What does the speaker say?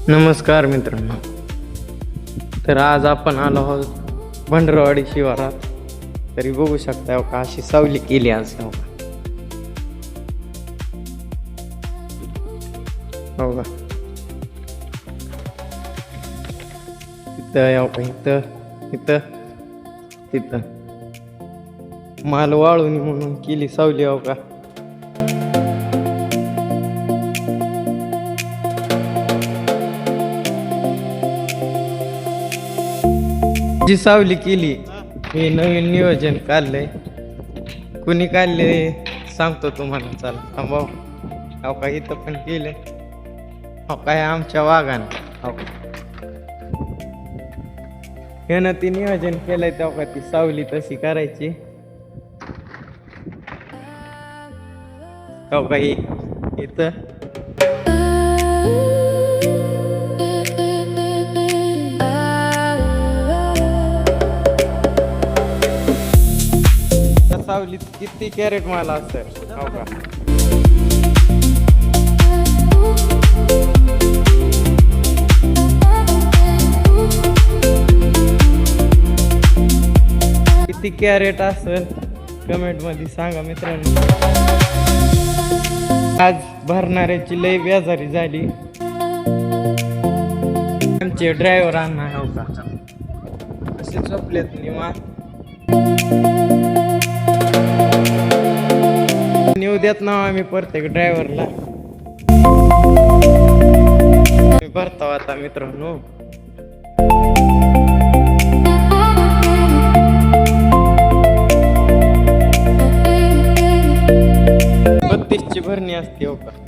नमस्कार मित्रांनो. तर आज आपण आलो आहोत भंडरवाडी शिवारात. तरी बघू शकता का अशी सावली केली आज. हो का इथं इथं तिथं माल वाळून म्हणून केली सावली. हो का जी सावली केली हे नवीन नियोजन काढलंय. कुणी काढले सांगतो तुम्हाला. चला थांबाव. हो का इथं पण केलंय. हो काय आमच्या वाघानं. हो यानं ती नियोजन केलंय तेव्हा ती सावली तशी करायची. हो का इथं सावलीत किती कॅरेट माल असतं. हो का किती कॅरेट असेल कमेंट मध्ये सांगा मित्रांनो. आज भरणाऱ्याची लई बेजारी झाली. आमचे ड्रायव्हर अण्णा. हो का असे झोपलेत निवांत. नेऊ देत ना आम्ही प्रत्येक ड्रायव्हरला. भरतो आता मित्रांनो. 32ची भरणी असते. हो का